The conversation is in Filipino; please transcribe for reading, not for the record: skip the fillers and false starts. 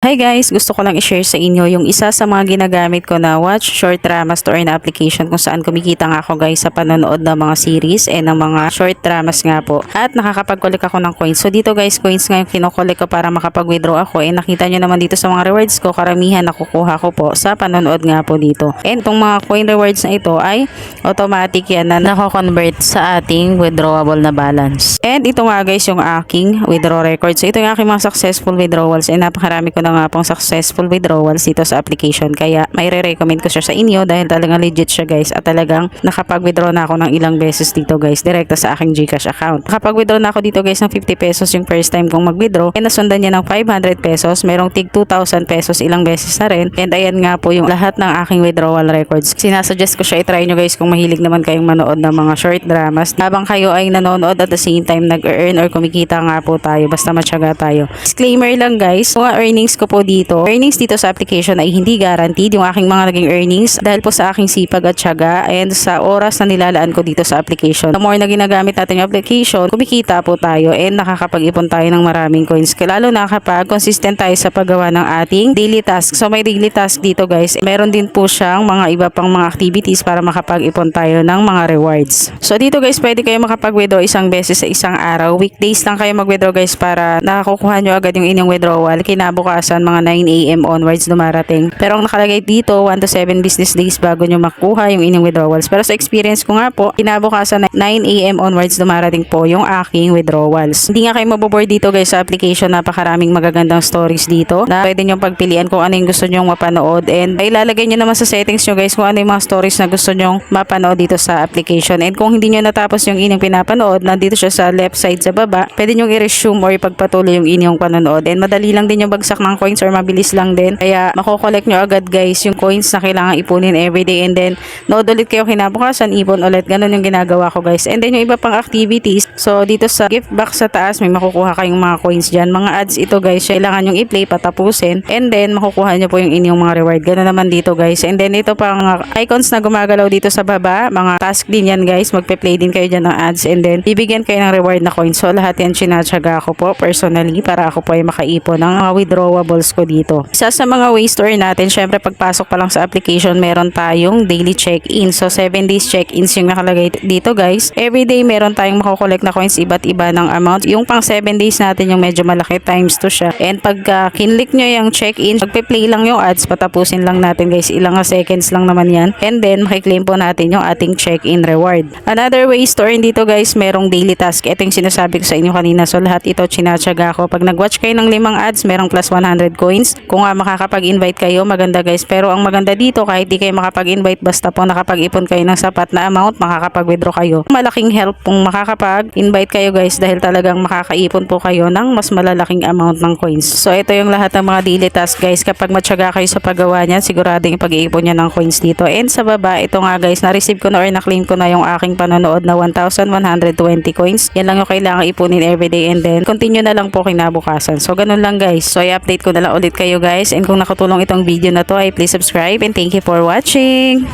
Hi guys, gusto ko lang i-share sa inyo yung isa sa mga ginagamit ko na watch short dramas to earn na application kung saan kumikita nga ako guys sa panonood ng mga series and ng mga short dramas nga po. At nakakapag-collect ako ng coins. So dito guys, coins nga yung kino-collect ko para makapag-withdraw ako. And nakita nyo naman dito sa mga rewards ko, karamihan nakukuha ko po sa panonood nga po dito. And itong mga coin rewards na ito ay automatic yan na nako-convert sa ating withdrawable na balance. And ito nga guys yung aking withdraw record. So ito yung aking mga successful withdrawals and napakarami ko na nga pong successful withdrawals dito sa application. Kaya may re-recommend ko siya sa inyo dahil talagang legit siya guys at talagang nakapag-withdraw na ako ng ilang beses dito guys direkta sa aking GCash account. Nakapag-withdraw na ako dito guys ng 50 pesos yung first time kong mag-withdraw and nasundan niya ng 500 pesos. Merong tig 2,000 pesos ilang beses na rin. And ayan nga po yung lahat ng aking withdrawal records. Sinasuggest ko siya i-try nyo guys kung mahilig naman kayong manood ng mga short dramas. Habang kayo ay nanonood at the same time nag-earn or kumikita nga po tayo basta matyaga tayo. Disclaimer lang guys, mga earnings ko po dito. Earnings dito sa application ay hindi guaranteed yung aking mga naging earnings dahil po sa aking sipag at tiyaga and sa oras na nilalaan ko dito sa application. The more na ginagamit natin yung application, kumikita po tayo and nakakapag-ipon tayo ng maraming coins. Lalo na kapag consistent tayo sa paggawa ng ating daily task. So may daily task dito guys. Meron din po siyang mga iba pang mga activities para makapag-ipon tayo ng mga rewards. So dito guys, pwede kayo makapag-withdraw isang beses sa isang araw. Weekdays lang kayo mag-withdraw guys para nakakukuha nyo agad yung inyong withdrawal. Kinabukasan mga 9 AM onwards dumarating. Pero ang nakalagay dito 1 to 7 business days bago nyo makuha yung inyong withdrawals. Pero sa experience ko nga po, kinabukasan 9 AM onwards dumarating po yung aking withdrawals. Hindi nga kayo maboboard dito guys sa application. Napakaraming magagandang stories dito na pwede nyo pagpilian kung ano yung gusto nyo mapanood and ay ilalagay nyo naman sa settings nyo guys kung ano yung mga stories na gusto nyo mapanood dito sa application. And kung hindi nyo natapos yung inyong pinapanood, nandito siya sa left side sa baba, pwede nyo i-resume or ipagpatuloy yung inyong panonood. And madali lang din yung bagsak ng coins or mabilis lang din. Kaya makokollect nyo agad guys yung coins na kailangan ipunin everyday and then nood ulit kayo kinabukasan, ipon ulit. Ganun yung ginagawa ko guys. And then yung iba pang activities, so dito sa gift box sa taas may makukuha kayong mga coins dyan. Mga ads ito guys, kailangan yung i-play patapusin and then makukuha nyo po yung inyong mga reward. Ganun naman dito guys. And then ito pang icons na gumagalaw dito sa baba, mga task din yan guys. Magpe-play din kayo dyan ng ads and then bibigyan kayo ng reward na coins. So lahat yan sinatsaga ako po personally para ako po ay makaipon ng mga withdrawables ko dito. Isa sa mga ways to earn natin, syempre pagpasok pa lang sa application, meron tayong daily check-in. So 7 days check-ins yung nakalagay dito guys. Everyday meron tayong makukollect na coins iba't iba ng amount. Yung pang 7 days natin yung medyo malaki times 2 siya. And pag kinlik nyo yung check-in, magpe-play lang yung ads, patapusin lang natin guys. Ilang seconds lang naman yan. And then makiklaim po natin yung ating check-in reward. Another ways to earn dito guys, merong daily task. Ito yung sinasabi ko sa inyo kanina. So lahat ito chinatsaga ko. Pag nag-watch kayo ng 5 ads, merong plus 100 coins. Kung makakapag-invite kayo, maganda guys. Pero ang maganda dito, kahit di kayo makapag-invite, basta po nakapag-ipon kayo ng sapat na amount, makakapag-withdraw kayo. Malaking help kung makakapag-invite kayo guys dahil talagang makakaipon po kayo ng mas malalaking amount ng coins. So ito yung lahat ng mga daily task guys. Kapag matyaga kayo sa paggawa niyan, siguradong ipag-iipon niya ng coins dito. And sa baba, ito nga guys, na-receive ko na or na-claim ko na yung aking panonood na 1,120 coins. Yan lang yung kailangan ipunin everyday and then continue na lang po kinabukasan. So ganun lang guys. So i-update ko na lang ulit kayo guys. And kung nakatulong itong video na to, ay please subscribe and thank you for watching.